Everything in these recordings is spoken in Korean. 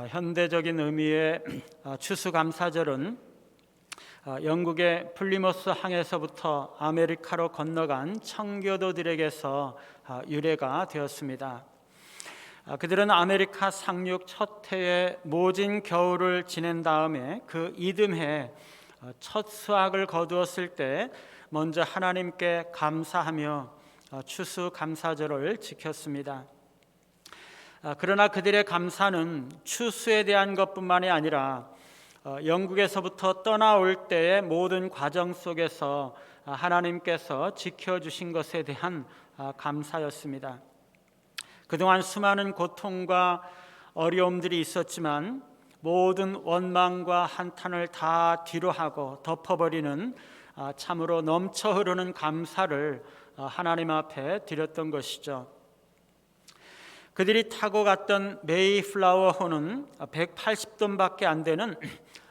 현대적인 의미의 추수감사절은 영국의 플리머스 항에서부터 아메리카로 건너간 청교도들에게서 유래가 되었습니다. 그들은 아메리카 상륙 첫 해에 모진 겨울을 지낸 다음에 그 이듬해 첫 수확을 거두었을 때 먼저 하나님께 감사하며 추수감사절을 지켰습니다. 그러나 그들의 감사는 추수에 대한 것뿐만이 아니라 영국에서부터 떠나올 때의 모든 과정 속에서 하나님께서 지켜주신 것에 대한 감사였습니다. 그동안 수많은 고통과 어려움들이 있었지만 모든 원망과 한탄을 다 뒤로하고 덮어버리는 참으로 넘쳐 흐르는 감사를 하나님 앞에 드렸던 것이죠. 그들이 타고 갔던 메이플라워호는 180톤밖에 안 되는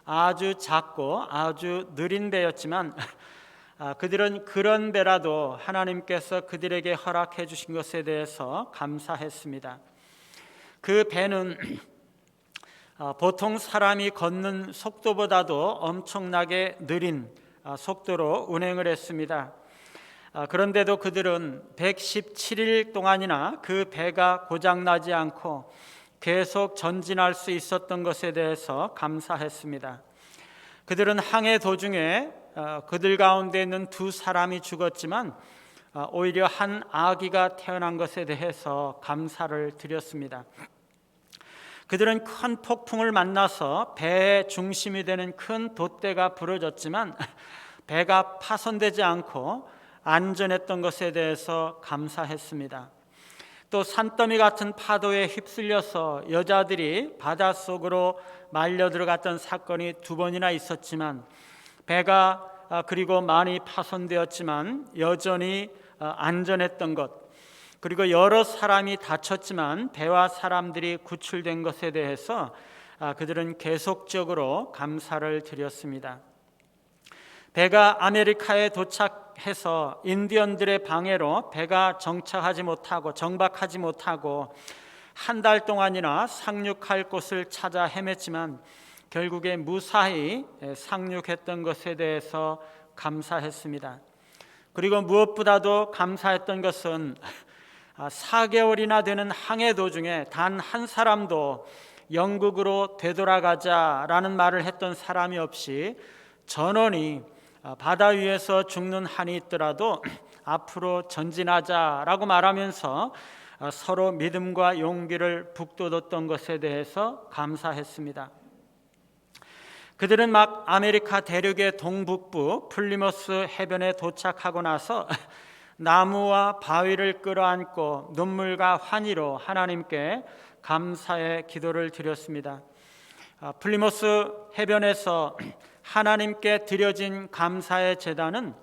아주 작고 아주 느린 배였지만 그들은 그런 배라도 하나님께서 그들에게 허락해 주신 것에 대해서 감사했습니다. 그 배는 보통 사람이 걷는 속도보다도 엄청나게 느린 속도로 운행을 했습니다. 그런데도 그들은 117일 동안이나 그 배가 고장나지 않고 계속 전진할 수 있었던 것에 대해서 감사했습니다. 그들은 항해 도중에 그들 가운데 있는 두 사람이 죽었지만 오히려 한 아기가 태어난 것에 대해서 감사를 드렸습니다. 그들은 큰 폭풍을 만나서 배의 중심이 되는 큰 돛대가 부러졌지만 배가 파손되지 않고 안전했던 것에 대해서 감사했습니다. 또 산더미 같은 파도에 휩쓸려서 여자들이 바닷속으로 말려 들어갔던 사건이 2번이나 있었지만 배가 그리고 많이 파손되었지만 여전히 안전했던 것, 그리고 여러 사람이 다쳤지만 배와 사람들이 구출된 것에 대해서 그들은 계속적으로 감사를 드렸습니다. 배가 아메리카에 도착해서 인디언들의 방해로 배가 정박하지 못하고 한 달 동안이나 상륙할 곳을 찾아 헤맸지만 결국에 무사히 상륙했던 것에 대해서 감사했습니다. 그리고 무엇보다도 감사했던 것은 4개월이나 되는 항해 도중에 단 한 사람도 영국으로 되돌아가자라는 말을 했던 사람이 없이 전원이 바다 위에서 죽는 한이 있더라도 앞으로 전진하자라고 말하면서 서로 믿음과 용기를 북돋았던 것에 대해서 감사했습니다. 그들은 막 아메리카 대륙의 동북부 플리머스 해변에 도착하고 나서 나무와 바위를 끌어안고 눈물과 환희로 하나님께 감사의 기도를 드렸습니다. 플리머스 해변에서 하나님께 드려진 감사의 제단은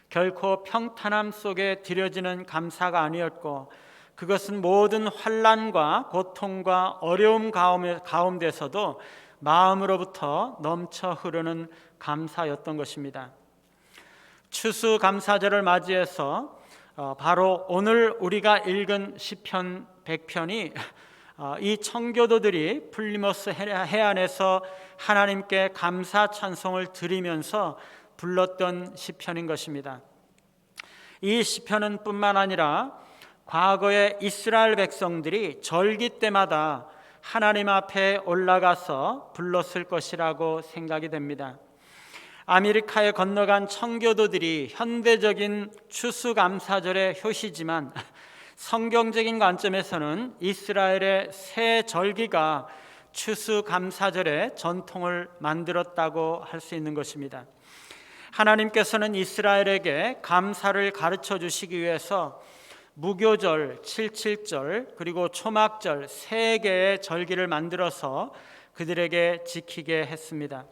결코 평탄함 속에 드려지는 감사가 아니었고 그것은 모든 환난과 고통과 어려움 가운데서도 마음으로부터 넘쳐 흐르는 감사였던 것입니다. 추수감사절을 맞이해서 바로 오늘 우리가 읽은 시편 100편이 이 청교도들이 플리머스 해안에서 하나님께 감사 찬송을 드리면서 불렀던 시편인 것입니다. 이 시편은 뿐만 아니라 과거에 이스라엘 백성들이 절기 때마다 하나님 앞에 올라가서 불렀을 것이라고 생각이 됩니다. 아메리카에 건너간 청교도들이 현대적인 추수감사절의 효시지만 성경적인 관점에서는 이스라엘의 새 절기가 추수감사절의 전통을 만들었다고 할 수 있는 것입니다. 하나님께서는 이스라엘에게 감사를 가르쳐 주시기 위해서 무교절, 칠칠절, 그리고 초막절 3개의 절기를 만들어서 그들에게 지키게 했습니다.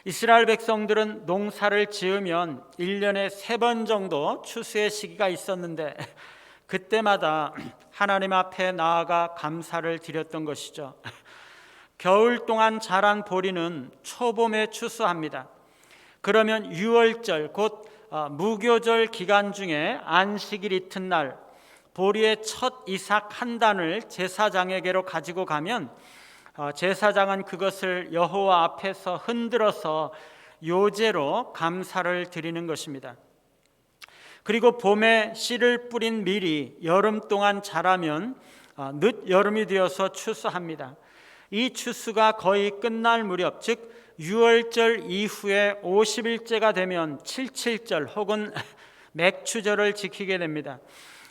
이스라엘 백성들은 농사를 지으면 1년에 3번 정도 추수의 시기가 있었는데 그때마다 하나님 앞에 나아가 감사를 드렸던 것이죠. 겨울 동안 자란 보리는 초봄에 추수합니다. 그러면 6월절 곧 무교절 기간 중에 안식일 이튿날 보리의 첫 이삭 한 단을 제사장에게로 가지고 가면 제사장은 그것을 여호와 앞에서 흔들어서 요제로 감사를 드리는 것입니다. 그리고 봄에 씨를 뿌린 밀이 여름 동안 자라면 늦여름이 되어서 추수합니다. 이 추수가 거의 끝날 무렵, 즉 유월절 이후에 50일째가 되면 칠칠절 혹은 맥추절을 지키게 됩니다.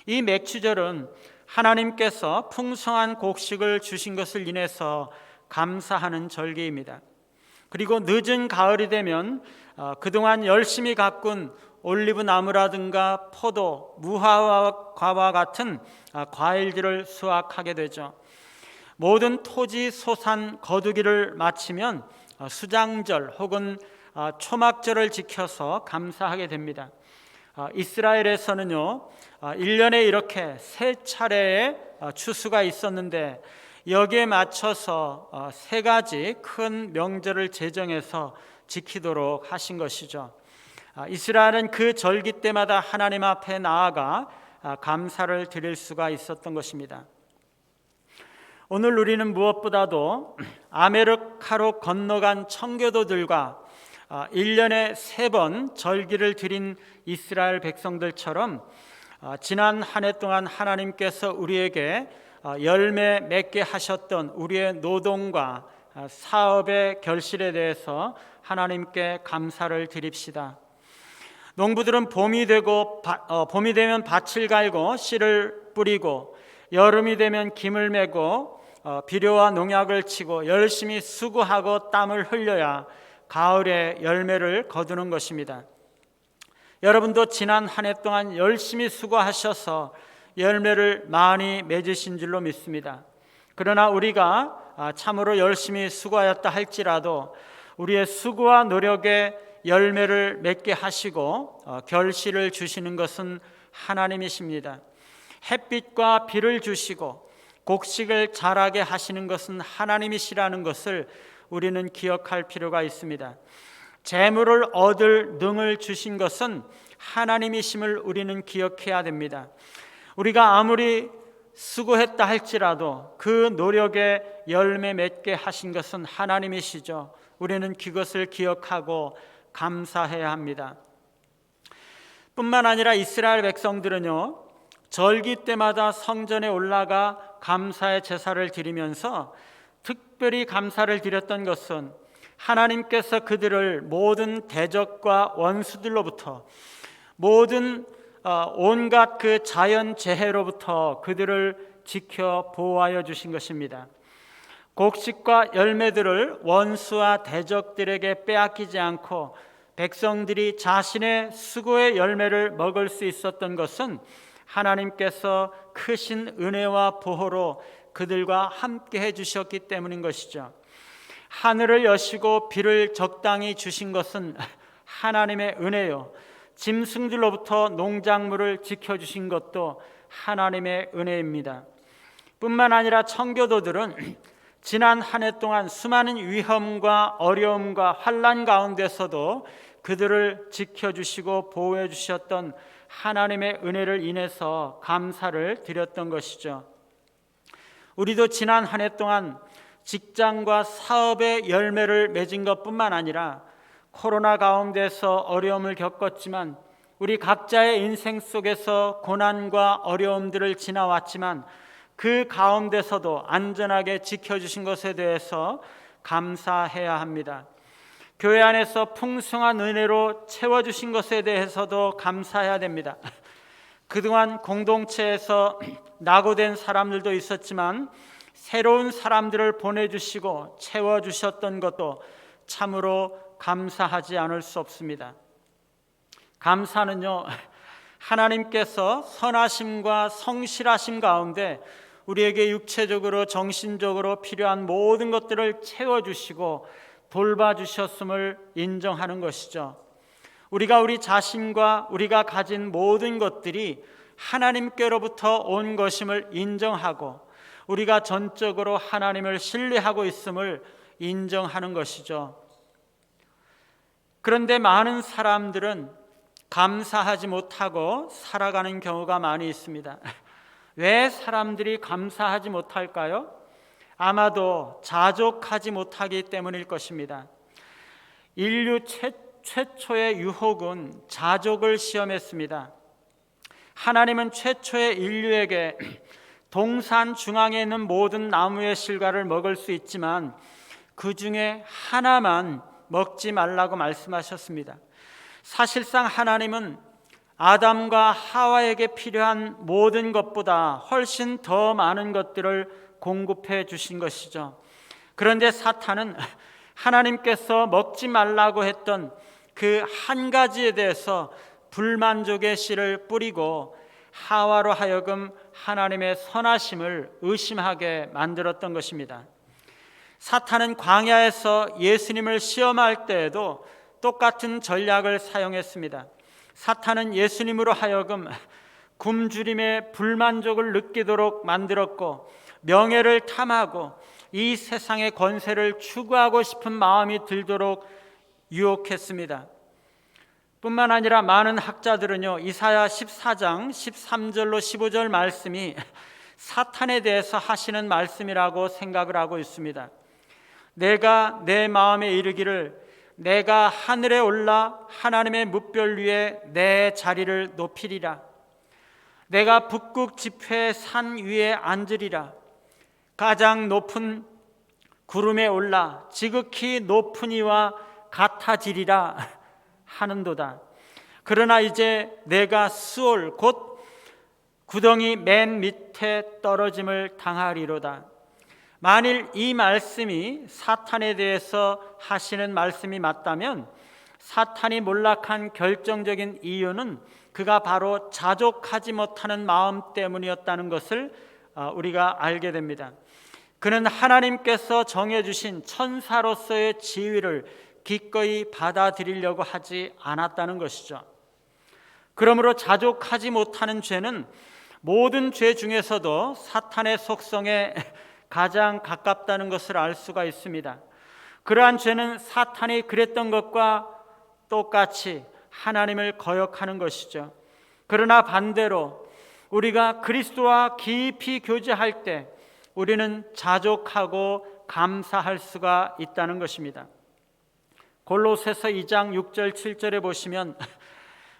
이 맥추절은 하나님께서 풍성한 곡식을 주신 것을 인해서 감사하는 절기입니다. 그리고 늦은 가을이 되면 그동안 열심히 가꾼 올리브 나무라든가 포도, 무화과와 같은 과일들을 수확하게 되죠. 모든 토지 소산 거두기를 마치면 수장절 혹은 초막절을 지켜서 감사하게 됩니다. 이스라엘에서는요 1년에 이렇게 세 차례의 추수가 있었는데 여기에 맞춰서 세 가지 큰 명절을 제정해서 지키도록 하신 것이죠. 이스라엘은 그 절기 때마다 하나님 앞에 나아가 감사를 드릴 수가 있었던 것입니다. 오늘 우리는 무엇보다도 아메리카로 건너간 청교도들과 1년에 3번 절기를 드린 이스라엘 백성들처럼 지난 한 해 동안 하나님께서 우리에게 열매 맺게 하셨던 우리의 노동과 사업의 결실에 대해서 하나님께 감사를 드립시다. 농부들은 봄이 되면 밭을 갈고 씨를 뿌리고 여름이 되면 김을 메고 비료와 농약을 치고 열심히 수고하고 땀을 흘려야 가을에 열매를 거두는 것입니다. 여러분도 지난 한 해 동안 열심히 수고하셔서 열매를 많이 맺으신 줄로 믿습니다. 그러나 우리가 참으로 열심히 수고하였다 할지라도 우리의 수고와 노력에 열매를 맺게 하시고 결실을 주시는 것은 하나님이십니다. 햇빛과 비를 주시고 곡식을 자라게 하시는 것은 하나님이시라는 것을 우리는 기억할 필요가 있습니다. 재물을 얻을 능을 주신 것은 하나님이심을 우리는 기억해야 됩니다. 우리가 아무리 수고했다 할지라도 그 노력에 열매 맺게 하신 것은 하나님이시죠. 우리는 그것을 기억하고 감사해야 합니다. 뿐만 아니라 이스라엘 백성들은요 절기 때마다 성전에 올라가 감사의 제사를 드리면서 특별히 감사를 드렸던 것은 하나님께서 그들을 모든 대적과 원수들로부터 모든 온갖 그 자연 재해로부터 그들을 지켜 보호하여 주신 것입니다. 곡식과 열매들을 원수와 대적들에게 빼앗기지 않고 백성들이 자신의 수고의 열매를 먹을 수 있었던 것은 하나님께서 크신 은혜와 보호로 그들과 함께 해주셨기 때문인 것이죠. 하늘을 여시고 비를 적당히 주신 것은 하나님의 은혜요, 짐승들로부터 농작물을 지켜주신 것도 하나님의 은혜입니다. 뿐만 아니라 청교도들은 지난 한 해 동안 수많은 위험과 어려움과 환난 가운데서도 그들을 지켜주시고 보호해 주셨던 하나님의 은혜를 인해서 감사를 드렸던 것이죠. 우리도 지난 한 해 동안 직장과 사업의 열매를 맺은 것뿐만 아니라 코로나 가운데서 어려움을 겪었지만 우리 각자의 인생 속에서 고난과 어려움들을 지나왔지만 그 가운데서도 안전하게 지켜주신 것에 대해서 감사해야 합니다. 교회 안에서 풍성한 은혜로 채워주신 것에 대해서도 감사해야 됩니다. 그동안 공동체에서 낙오된 사람들도 있었지만 새로운 사람들을 보내주시고 채워주셨던 것도 참으로 감사하지 않을 수 없습니다. 감사는요, 하나님께서 선하심과 성실하심 가운데 우리에게 육체적으로 정신적으로 필요한 모든 것들을 채워주시고 돌봐주셨음을 인정하는 것이죠. 우리가 우리 자신과 우리가 가진 모든 것들이 하나님께로부터 온 것임을 인정하고 우리가 전적으로 하나님을 신뢰하고 있음을 인정하는 것이죠. 그런데 많은 사람들은 감사하지 못하고 살아가는 경우가 많이 있습니다. 왜 사람들이 감사하지 못할까요? 아마도 자족하지 못하기 때문일 것입니다. 인류 최초의 유혹은 자족을 시험했습니다. 하나님은 최초의 인류에게 동산 중앙에 있는 모든 나무의 실과를 먹을 수 있지만 그 중에 하나만 먹지 말라고 말씀하셨습니다. 사실상 하나님은 아담과 하와에게 필요한 모든 것보다 훨씬 더 많은 것들을 공급해 주신 것이죠. 그런데 사탄은 하나님께서 먹지 말라고 했던 그 한 가지에 대해서 불만족의 씨를 뿌리고 하와로 하여금 하나님의 선하심을 의심하게 만들었던 것입니다. 사탄은 광야에서 예수님을 시험할 때에도 똑같은 전략을 사용했습니다. 사탄은 예수님으로 하여금 굶주림의 불만족을 느끼도록 만들었고 명예를 탐하고 이 세상의 권세를 추구하고 싶은 마음이 들도록 유혹했습니다. 뿐만 아니라 많은 학자들은요, 이사야 14장 13절로 15절 말씀이 사탄에 대해서 하시는 말씀이라고 생각을 하고 있습니다. 내가 내 마음에 이르기를 내가 하늘에 올라 하나님의 뭇별 위에 내 자리를 높이리라. 내가 북극 지폐 산 위에 앉으리라. 가장 높은 구름에 올라 지극히 높은 이와 같아지리라 하는도다. 그러나 이제 내가 스올 곧 구덩이 맨 밑에 떨어짐을 당하리로다. 만일 이 말씀이 사탄에 대해서 하시는 말씀이 맞다면 사탄이 몰락한 결정적인 이유는 그가 바로 자족하지 못하는 마음 때문이었다는 것을 우리가 알게 됩니다. 그는 하나님께서 정해주신 천사로서의 지위를 기꺼이 받아들이려고 하지 않았다는 것이죠. 그러므로 자족하지 못하는 죄는 모든 죄 중에서도 사탄의 속성에 가장 가깝다는 것을 알 수가 있습니다. 그러한 죄는 사탄이 그랬던 것과 똑같이 하나님을 거역하는 것이죠. 그러나 반대로 우리가 그리스도와 깊이 교제할 때 우리는 자족하고 감사할 수가 있다는 것입니다. 골로새서 2장 6절 7절에 보시면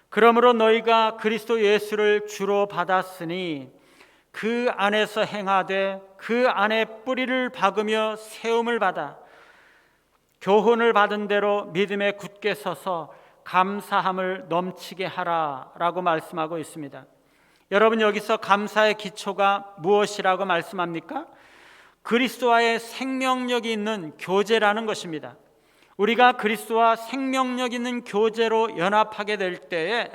그러므로 너희가 그리스도 예수를 주로 받았으니 그 안에서 행하되 그 안에 뿌리를 박으며 세움을 받아 교훈을 받은 대로 믿음에 굳게 서서 감사함을 넘치게 하라 라고 말씀하고 있습니다. 여러분, 여기서 감사의 기초가 무엇이라고 말씀합니까? 그리스도와의 생명력이 있는 교제라는 것입니다. 우리가 그리스도와 생명력 있는 교제로 연합하게 될 때에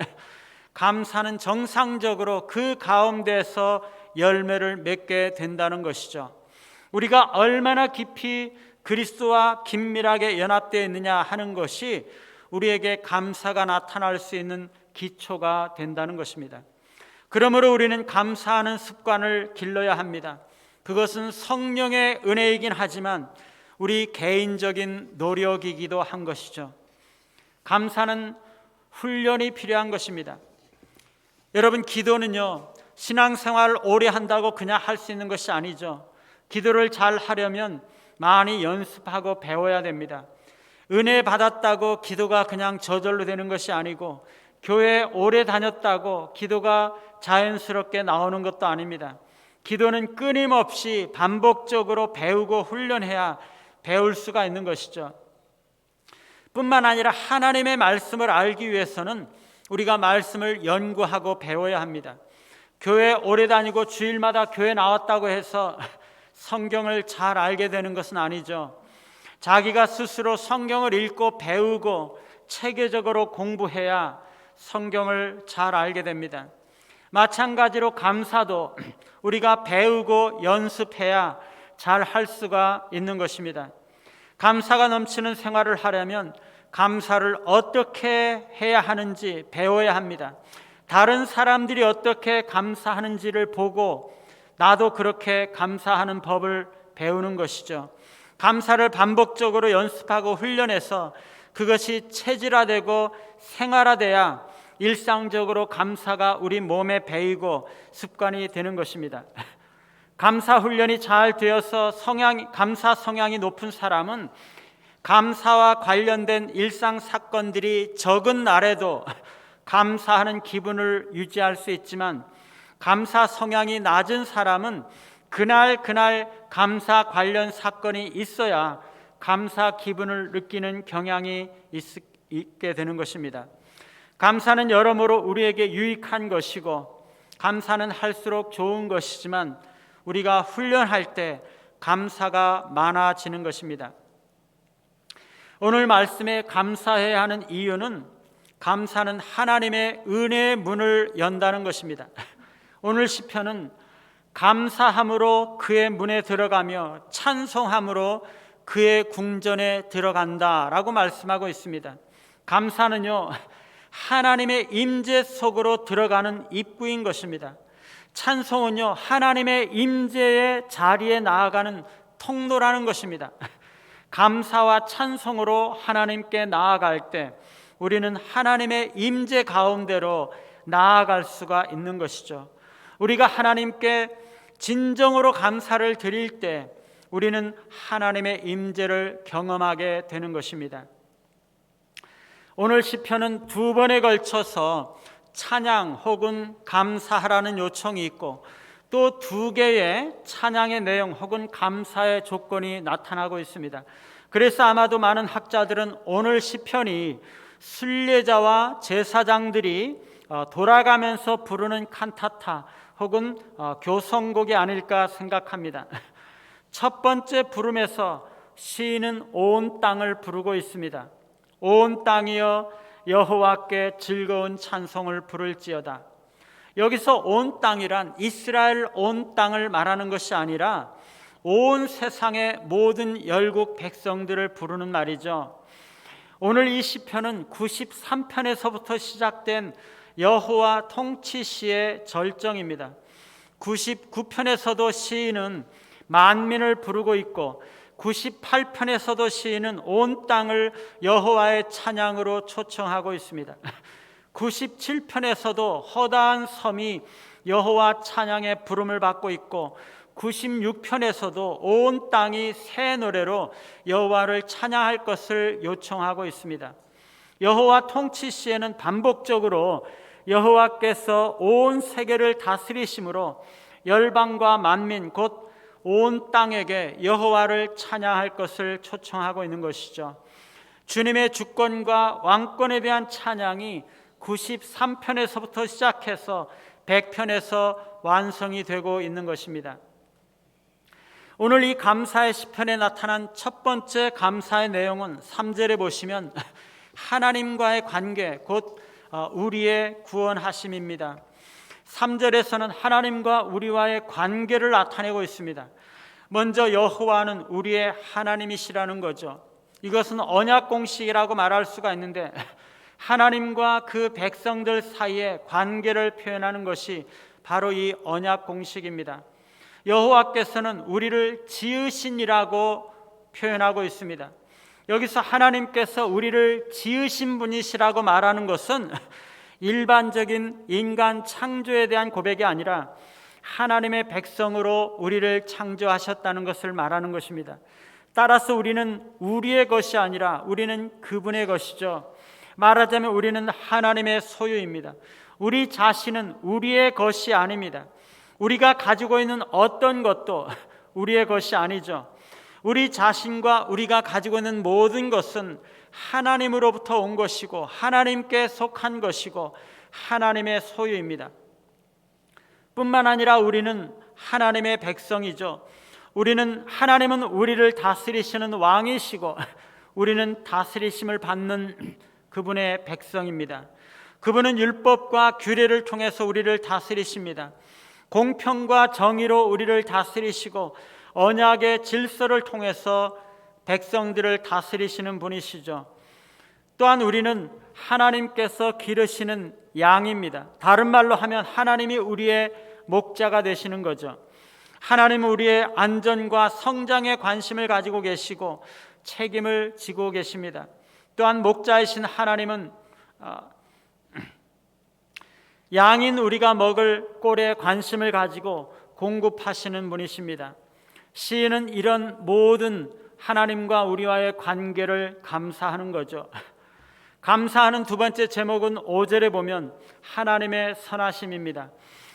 감사는 정상적으로 그 가운데서 열매를 맺게 된다는 것이죠. 우리가 얼마나 깊이 그리스도와 긴밀하게 연합되어 있느냐 하는 것이 우리에게 감사가 나타날 수 있는 기초가 된다는 것입니다. 그러므로 우리는 감사하는 습관을 길러야 합니다. 그것은 성령의 은혜이긴 하지만 우리 개인적인 노력이기도 한 것이죠. 감사는 훈련이 필요한 것입니다. 여러분, 기도는요, 신앙생활을 오래 한다고 그냥 할 수 있는 것이 아니죠. 기도를 잘 하려면 많이 연습하고 배워야 됩니다. 은혜 받았다고 기도가 그냥 저절로 되는 것이 아니고 교회 오래 다녔다고 기도가 자연스럽게 나오는 것도 아닙니다. 기도는 끊임없이 반복적으로 배우고 훈련해야 배울 수가 있는 것이죠. 뿐만 아니라 하나님의 말씀을 알기 위해서는 우리가 말씀을 연구하고 배워야 합니다. 교회 오래 다니고 주일마다 교회 나왔다고 해서 성경을 잘 알게 되는 것은 아니죠. 자기가 스스로 성경을 읽고 배우고 체계적으로 공부해야 성경을 잘 알게 됩니다. 마찬가지로 감사도 우리가 배우고 연습해야 잘 할 수가 있는 것입니다. 감사가 넘치는 생활을 하려면 감사를 어떻게 해야 하는지 배워야 합니다. 다른 사람들이 어떻게 감사하는지를 보고 나도 그렇게 감사하는 법을 배우는 것이죠. 감사를 반복적으로 연습하고 훈련해서 그것이 체질화되고 생활화돼야 일상적으로 감사가 우리 몸에 배이고 습관이 되는 것입니다. 감사 훈련이 잘 되어서 감사 성향이 높은 사람은 감사와 관련된 일상 사건들이 적은 날에도 감사하는 기분을 유지할 수 있지만, 감사 성향이 낮은 사람은 그날 감사 관련 사건이 있어야 감사 기분을 느끼는 경향이 있게 되는 것입니다. 감사는 여러모로 우리에게 유익한 것이고, 감사는 할수록 좋은 것이지만 우리가 훈련할 때 감사가 많아지는 것입니다. 오늘 말씀에 감사해야 하는 이유는, 감사는 하나님의 은혜의 문을 연다는 것입니다. 오늘 시편은 감사함으로 그의 문에 들어가며 찬송함으로 그의 궁전에 들어간다라고 말씀하고 있습니다. 감사는요, 하나님의 임재 속으로 들어가는 입구인 것입니다. 찬송은요, 하나님의 임재의 자리에 나아가는 통로라는 것입니다. 감사와 찬송으로 하나님께 나아갈 때 우리는 하나님의 임재 가운데로 나아갈 수가 있는 것이죠. 우리가 하나님께 진정으로 감사를 드릴 때 우리는 하나님의 임재를 경험하게 되는 것입니다. 오늘 시편은 두 번에 걸쳐서 찬양 혹은 감사하라는 요청이 있고, 또 두 개의 찬양의 내용 혹은 감사의 조건이 나타나고 있습니다. 그래서 아마도 많은 학자들은 오늘 시편이 순례자와 제사장들이 돌아가면서 부르는 칸타타 혹은 교성곡이 아닐까 생각합니다. 첫 번째 부름에서 시인은 온 땅을 부르고 있습니다. 온 땅이여 여호와께 즐거운 찬송을 부를지어다. 여기서 온 땅이란 이스라엘 온 땅을 말하는 것이 아니라 온 세상의 모든 열국 백성들을 부르는 말이죠. 오늘 이 시편은 93편에서부터 시작된 여호와 통치시의 절정입니다. 99편에서도 시인은 만민을 부르고 있고, 98편에서도 시인은 온 땅을 여호와의 찬양으로 초청하고 있습니다. 97편에서도 허다한 섬이 여호와 찬양의 부름을 받고 있고, 96편에서도 온 땅이 새 노래로 여호와를 찬양할 것을 요청하고 있습니다. 여호와 통치시에는 반복적으로 여호와께서 온 세계를 다스리심으로 열방과 만민 곧 온 땅에게 여호와를 찬양할 것을 초청하고 있는 것이죠. 주님의 주권과 왕권에 대한 찬양이 93편에서부터 시작해서 100편에서 완성이 되고 있는 것입니다. 오늘 이 감사의 시편에 나타난 첫 번째 감사의 내용은 3절에 보시면 하나님과의 관계 곧 우리의 구원하심입니다. 3절에서는 하나님과 우리와의 관계를 나타내고 있습니다. 먼저 여호와는 우리의 하나님이시라는 거죠. 이것은 언약 공식이라고 말할 수가 있는데, 하나님과 그 백성들 사이의 관계를 표현하는 것이 바로 이 언약 공식입니다. 여호와께서는 우리를 지으신이라고 표현하고 있습니다. 여기서 하나님께서 우리를 지으신 분이시라고 말하는 것은 일반적인 인간 창조에 대한 고백이 아니라 하나님의 백성으로 우리를 창조하셨다는 것을 말하는 것입니다. 따라서 우리는 우리의 것이 아니라 우리는 그분의 것이죠. 말하자면 우리는 하나님의 소유입니다. 우리 자신은 우리의 것이 아닙니다. 우리가 가지고 있는 어떤 것도 우리의 것이 아니죠. 우리 자신과 우리가 가지고 있는 모든 것은 하나님으로부터 온 것이고 하나님께 속한 것이고 하나님의 소유입니다. 뿐만 아니라 우리는 하나님의 백성이죠. 하나님은 우리를 다스리시는 왕이시고 우리는 다스리심을 받는 그분의 백성입니다. 그분은 율법과 규례를 통해서 우리를 다스리십니다. 공평과 정의로 우리를 다스리시고 언약의 질서를 통해서 백성들을 다스리시는 분이시죠. 또한 우리는 하나님께서 기르시는 양입니다. 다른 말로 하면 하나님이 우리의 목자가 되시는 거죠. 하나님은 우리의 안전과 성장에 관심을 가지고 계시고 책임을 지고 계십니다. 또한 목자이신 하나님은 양인 우리가 먹을 꼴에 관심을 가지고 공급하시는 분이십니다. 시인은 이런 모든 하나님과 우리와의 관계를 감사하는 거죠. 감사하는 두 번째 제목은 5절에 보면 하나님의 선하심입니다.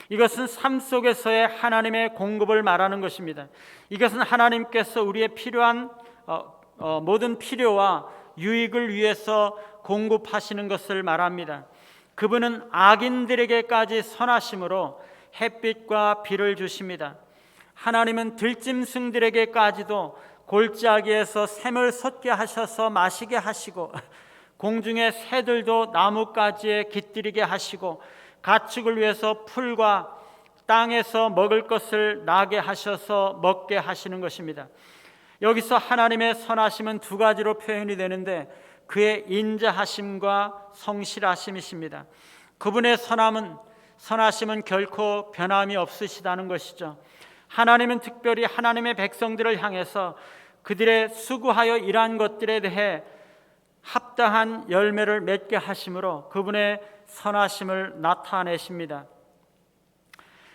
이것은 삶 속에서의 하나님의 공급을 말하는 것입니다. 이것은 하나님께서 우리의 필요한 모든 필요와 유익을 위해서 공급하시는 것을 말합니다. 그분은 악인들에게까지 선하심으로 햇빛과 비를 주십니다. 하나님은 들짐승들에게까지도 골짜기에서 샘을 솟게 하셔서 마시게 하시고, 공중의 새들도 나뭇가지에 깃들이게 하시고, 가축을 위해서 풀과 땅에서 먹을 것을 나게 하셔서 먹게 하시는 것입니다. 여기서 하나님의 선하심은 두 가지로 표현이 되는데, 그의 인자하심과 성실하심이십니다. 그분의 선하심은 결코 변함이 없으시다는 것이죠. 하나님은 특별히 하나님의 백성들을 향해서 그들의 수고하여 일한 것들에 대해 합당한 열매를 맺게 하심으로 그분의 선하심을 나타내십니다.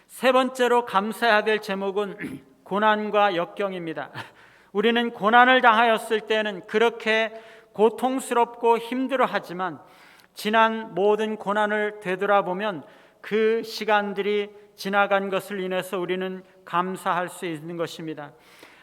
세 번째로 감사해야 될 제목은 고난과 역경입니다. 우리는 고난을 당하였을 때는 그렇게 고통스럽고 힘들어하지만 지난 모든 고난을 되돌아보면 그 시간들이 지나간 것을 인해서 우리는 감사할 수 있는 것입니다.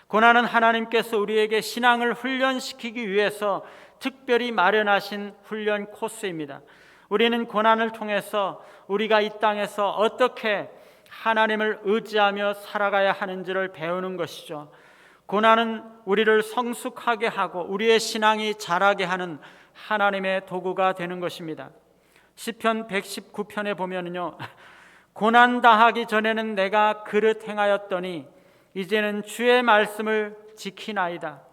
고난은 하나님께서 우리에게 신앙을 훈련시키기 위해서 특별히 마련하신 훈련 코스입니다. 우리는 고난을 통해서 우리가 이 땅에서 어떻게 하나님을 의지하며 살아가야 하는지를 배우는 것이죠. 고난은 우리를 성숙하게 하고 우리의 신앙이 자라게 하는 하나님의 도구가 되는 것입니다. 시편 119편에 보면요, 고난 당하기 전에는 내가 그릇 행하였더니 이제는 주의 말씀을 지키나이다.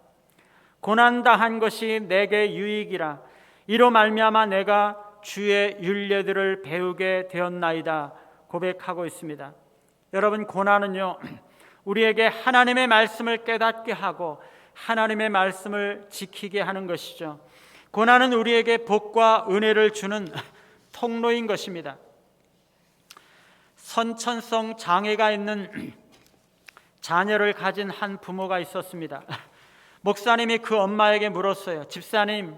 고난 당한 것이 내게 유익이라. 이로 말미암아 내가 주의 율례들을 배우게 되었나이다 고백하고 있습니다. 여러분, 고난은요, 우리에게 하나님의 말씀을 깨닫게 하고 하나님의 말씀을 지키게 하는 것이죠. 고난은 우리에게 복과 은혜를 주는 통로인 것입니다. 선천성 장애가 있는 자녀를 가진 한 부모가 있었습니다. 목사님이 그 엄마에게 물었어요. 집사님,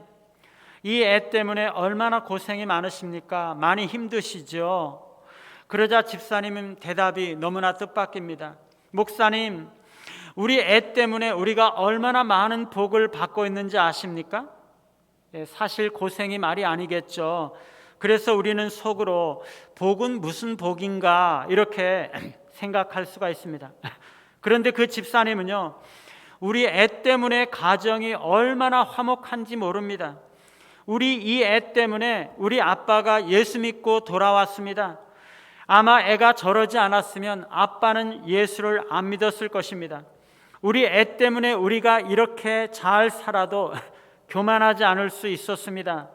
이 애 때문에 얼마나 고생이 많으십니까? 많이 힘드시죠? 그러자 집사님은 대답이 너무나 뜻밖입니다. 목사님, 우리 애 때문에 우리가 얼마나 많은 복을 받고 있는지 아십니까? 사실 고생이 말이 아니겠죠. 그래서 우리는 속으로 복은 무슨 복인가 이렇게 생각할 수가 있습니다. 그런데 그 집사님은요, 우리 애 때문에 가정이 얼마나 화목한지 모릅니다. 우리 이 애 때문에 우리 아빠가 예수 믿고 돌아왔습니다. 아마 애가 저러지 않았으면 아빠는 예수를 안 믿었을 것입니다. 우리 애 때문에 우리가 이렇게 잘 살아도 교만하지 않을 수 있었습니다.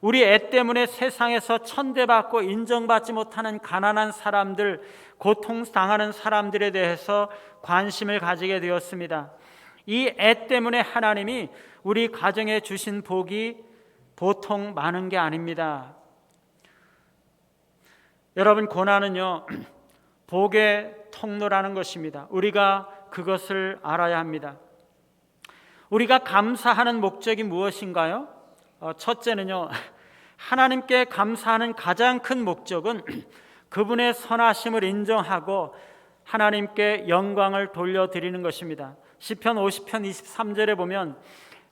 우리 애 때문에 세상에서 천대받고 인정받지 못하는 가난한 사람들, 고통당하는 사람들에 대해서 관심을 가지게 되었습니다. 이 애 때문에 하나님이 우리 가정에 주신 복이 보통 많은 게 아닙니다. 여러분, 고난은요, 복의 통로라는 것입니다. 우리가 그것을 알아야 합니다. 우리가 감사하는 목적이 무엇인가요? 첫째는요, 하나님께 감사하는 가장 큰 목적은 그분의 선하심을 인정하고 하나님께 영광을 돌려드리는 것입니다. 시편 50편 23절에 보면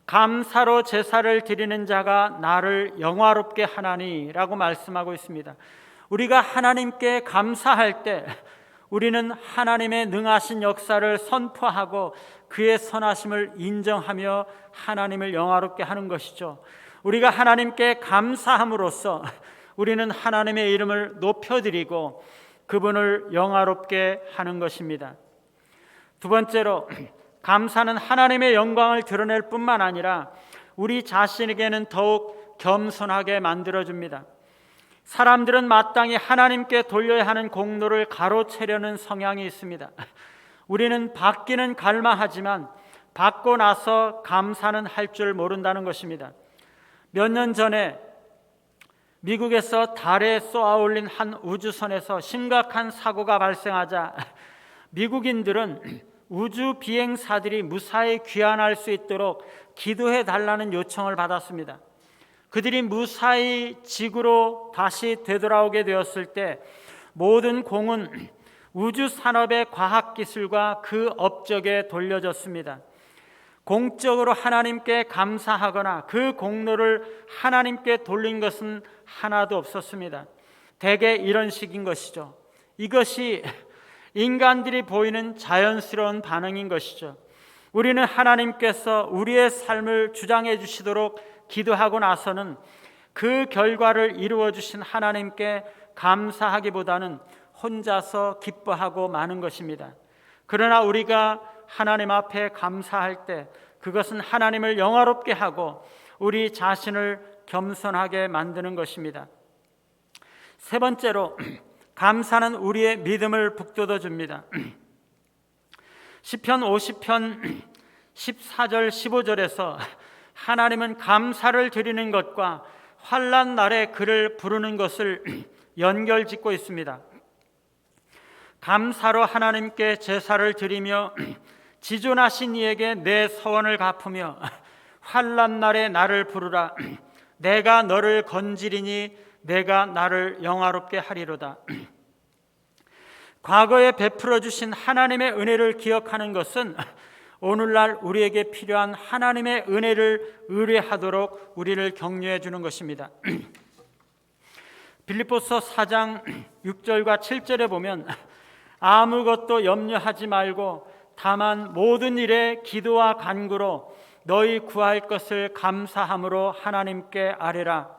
감사로 제사를 드리는 자가 나를 영화롭게 하나니 라고 말씀하고 있습니다. 우리가 하나님께 감사할 때 우리는 하나님의 능하신 역사를 선포하고 그의 선하심을 인정하며 하나님을 영화롭게 하는 것이죠. 우리가 하나님께 감사함으로써 우리는 하나님의 이름을 높여드리고 그분을 영화롭게 하는 것입니다. 두 번째로, 감사는 하나님의 영광을 드러낼 뿐만 아니라 우리 자신에게는 더욱 겸손하게 만들어줍니다. 사람들은 마땅히 하나님께 돌려야 하는 공로를 가로채려는 성향이 있습니다. 우리는 받기는 갈망하지만 받고 나서 감사는 할 줄 모른다는 것입니다. 몇 년 전에 미국에서 달에 쏘아올린 한 우주선에서 심각한 사고가 발생하자 미국인들은 우주 비행사들이 무사히 귀환할 수 있도록 기도해 달라는 요청을 받았습니다. 그들이 무사히 지구로 다시 되돌아오게 되었을 때 모든 공은 우주 산업의 과학 기술과 그 업적에 돌려졌습니다. 공적으로 하나님께 감사하거나 그 공로를 하나님께 돌린 것은 하나도 없었습니다. 대개 이런 식인 것이죠. 이것이 인간들이 보이는 자연스러운 반응인 것이죠. 우리는 하나님께서 우리의 삶을 주장해 주시도록 기도하고 나서는 그 결과를 이루어 주신 하나님께 감사하기보다는 혼자서 기뻐하고 마는 것입니다. 그러나 우리가 하나님 앞에 감사할 때 그것은 하나님을 영화롭게 하고 우리 자신을 겸손하게 만드는 것입니다. 세 번째로 감사는 우리의 믿음을 북돋워 줍니다. 시편 50편 14절 15절에서 하나님은 감사를 드리는 것과 환난 날에 그를 부르는 것을 연결짓고 있습니다. 감사로 하나님께 제사를 드리며 지존하신 이에게 내 서원을 갚으며 환난 날에 나를 부르라. 내가 너를 건지리니 내가 나를 영화롭게 하리로다. 과거에 베풀어 주신 하나님의 은혜를 기억하는 것은 오늘날 우리에게 필요한 하나님의 은혜를 의뢰하도록 우리를 격려해 주는 것입니다. 빌립보서 4장 6절과 7절에 보면 아무것도 염려하지 말고 다만 모든 일에 기도와 간구로 너희 구할 것을 감사함으로 하나님께 아뢰라.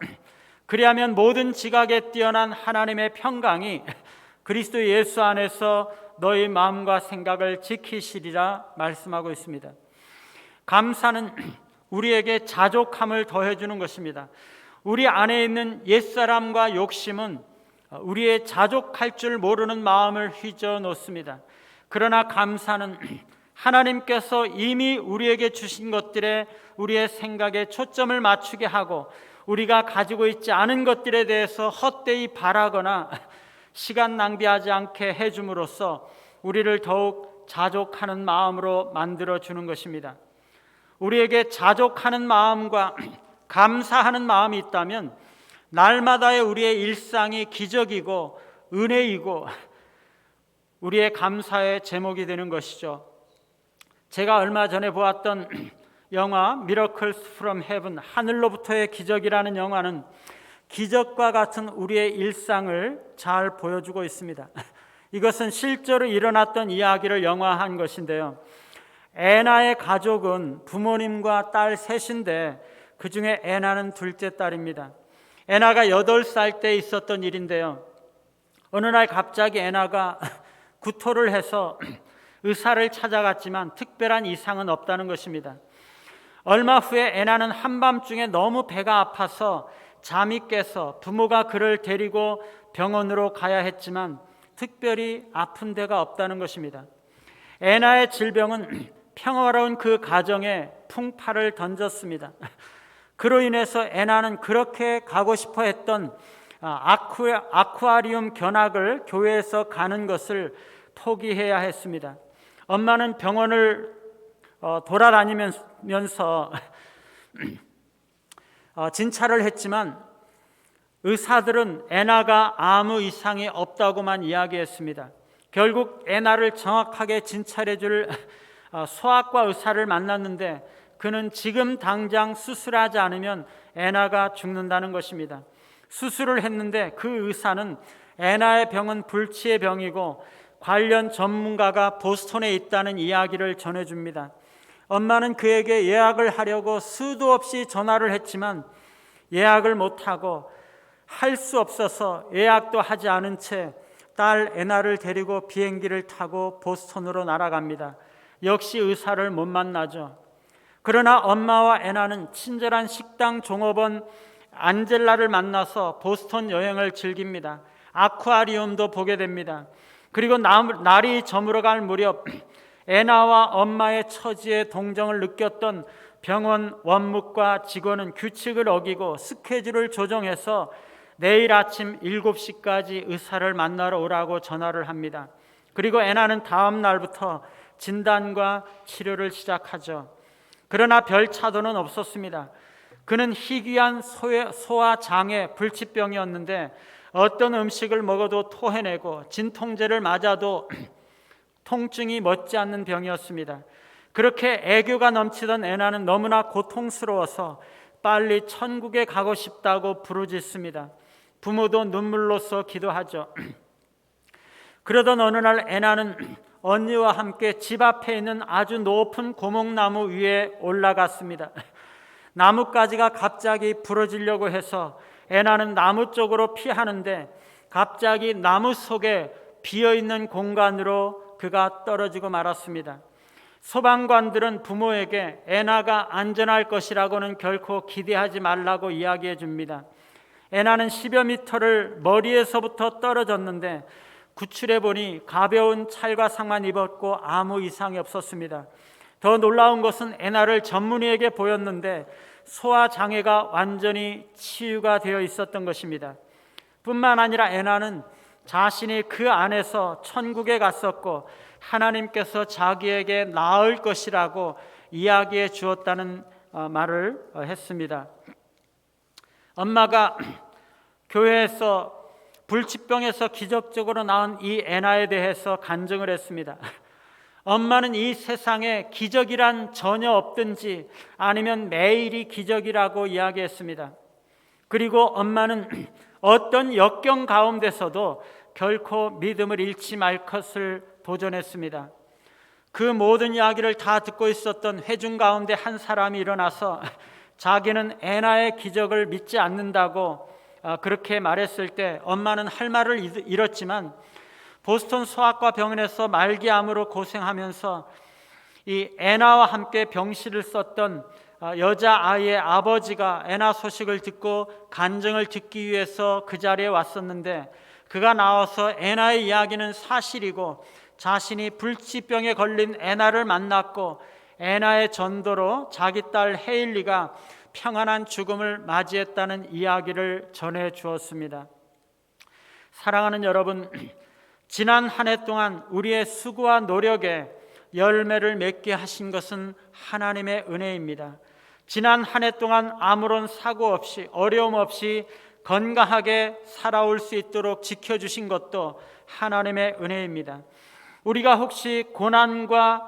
그리하면 모든 지각에 뛰어난 하나님의 평강이 그리스도 예수 안에서 너희 마음과 생각을 지키시리라 말씀하고 있습니다. 감사는 우리에게 자족함을 더해주는 것입니다. 우리 안에 있는 옛사람과 욕심은 우리의 자족할 줄 모르는 마음을 휘저 놓습니다. 그러나 감사는 하나님께서 이미 우리에게 주신 것들에 우리의 생각에 초점을 맞추게 하고 우리가 가지고 있지 않은 것들에 대해서 헛되이 바라거나 시간 낭비하지 않게 해줌으로써 우리를 더욱 자족하는 마음으로 만들어주는 것입니다. 우리에게 자족하는 마음과 감사하는 마음이 있다면 날마다의 우리의 일상이 기적이고 은혜이고 우리의 감사의 제목이 되는 것이죠. 제가 얼마 전에 보았던 영화 Miracles from Heaven, 하늘로부터의 기적이라는 영화는 기적과 같은 우리의 일상을 잘 보여주고 있습니다. 이것은 실제로 일어났던 이야기를 영화한 것인데요. 애나의 가족은 부모님과 딸 셋인데 그 중에 애나는 둘째 딸입니다. 애나가 8살 때 있었던 일인데요. 어느 날 갑자기 애나가 구토를 해서 의사를 찾아갔지만 특별한 이상은 없다는 것입니다. 얼마 후에 애나는 한밤중에 너무 배가 아파서 잠이 깨서 부모가 그를 데리고 병원으로 가야 했지만 특별히 아픈 데가 없다는 것입니다. 애나의 질병은 평화로운 그 가정에 풍파를 던졌습니다. 그로 인해서 애나는 그렇게 가고 싶어 했던 아쿠아리움 견학을 교회에서 가는 것을 포기해야 했습니다. 엄마는 병원을 돌아다니면서 진찰을 했지만 의사들은 애나가 아무 이상이 없다고만 이야기했습니다. 결국 애나를 정확하게 진찰해 줄 소아과 의사를 만났는데 그는 지금 당장 수술하지 않으면 애나가 죽는다는 것입니다. 수술을 했는데 그 의사는 애나의 병은 불치의 병이고 관련 전문가가 보스턴에 있다는 이야기를 전해줍니다. 엄마는 그에게 예약을 하려고 수도 없이 전화를 했지만 예약을 못하고 할 수 없어서 예약도 하지 않은 채 딸 애나를 데리고 비행기를 타고 보스턴으로 날아갑니다. 역시 의사를 못 만나죠. 그러나 엄마와 애나는 친절한 식당 종업원 안젤라를 만나서 보스턴 여행을 즐깁니다. 아쿠아리움도 보게 됩니다. 그리고 날이 저물어갈 무렵 애나와 엄마의 처지에 동정을 느꼈던 병원 원무과 직원은 규칙을 어기고 스케줄을 조정해서 내일 아침 7시까지 의사를 만나러 오라고 전화를 합니다. 그리고 애나는 다음 날부터 진단과 치료를 시작하죠. 그러나 별 차도는 없었습니다. 그는 희귀한 소화장애 불치병이었는데 어떤 음식을 먹어도 토해내고 진통제를 맞아도 통증이 멎지 않는 병이었습니다. 그렇게 애교가 넘치던 애나는 너무나 고통스러워서 빨리 천국에 가고 싶다고 부르짖습니다. 부모도 눈물로써 기도하죠. 그러던 어느 날 애나는 언니와 함께 집 앞에 있는 아주 높은 고목나무 위에 올라갔습니다. 나뭇가지가 갑자기 부러지려고 해서 애나는 나무 쪽으로 피하는데 갑자기 나무 속에 비어있는 공간으로 그가 떨어지고 말았습니다. 소방관들은 부모에게 애나가 안전할 것이라고는 결코 기대하지 말라고 이야기해 줍니다. 애나는 10여 미터를 머리에서부터 떨어졌는데 구출해 보니 가벼운 찰과상만 입었고 아무 이상이 없었습니다. 더 놀라운 것은 애나를 전문의에게 보였는데 소화장애가 완전히 치유가 되어 있었던 것입니다. 뿐만 아니라 애나는 자신이 그 안에서 천국에 갔었고 하나님께서 자기에게 나을 것이라고 이야기해 주었다는 말을 했습니다. 엄마가 교회에서 불치병에서 기적적으로 나은 이 애나에 대해서 간증을 했습니다. 엄마는 이 세상에 기적이란 전혀 없든지 아니면 매일이 기적이라고 이야기했습니다. 그리고 엄마는 어떤 역경 가운데서도 결코 믿음을 잃지 말 것을 도전했습니다. 그 모든 이야기를 다 듣고 있었던 회중 가운데 한 사람이 일어나서 자기는 애나의 기적을 믿지 않는다고 그렇게 말했을 때 엄마는 할 말을 잃었지만 보스턴 소아과 병원에서 말기암으로 고생하면서 이 애나와 함께 병실을 썼던 여자아이의 아버지가 애나 소식을 듣고 간증을 듣기 위해서 그 자리에 왔었는데 그가 나와서 애나의 이야기는 사실이고 자신이 불치병에 걸린 애나를 만났고 애나의 전도로 자기 딸 헤일리가 평안한 죽음을 맞이했다는 이야기를 전해 주었습니다. 사랑하는 여러분, 지난 한 해 동안 우리의 수고와 노력에 열매를 맺게 하신 것은 하나님의 은혜입니다. 지난 한 해 동안 아무런 사고 없이 어려움 없이 건강하게 살아올 수 있도록 지켜주신 것도 하나님의 은혜입니다. 우리가 혹시 고난과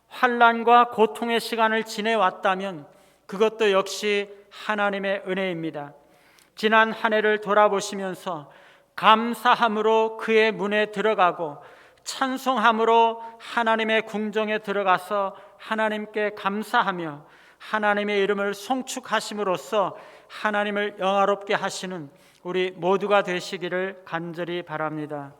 환난과 고통의 시간을 지내왔다면 그것도 역시 하나님의 은혜입니다. 지난 한 해를 돌아보시면서 감사함으로 그의 문에 들어가고 찬송함으로 하나님의 궁정에 들어가서 하나님께 감사하며 하나님의 이름을 송축하심으로써 하나님을 영화롭게 하시는 우리 모두가 되시기를 간절히 바랍니다.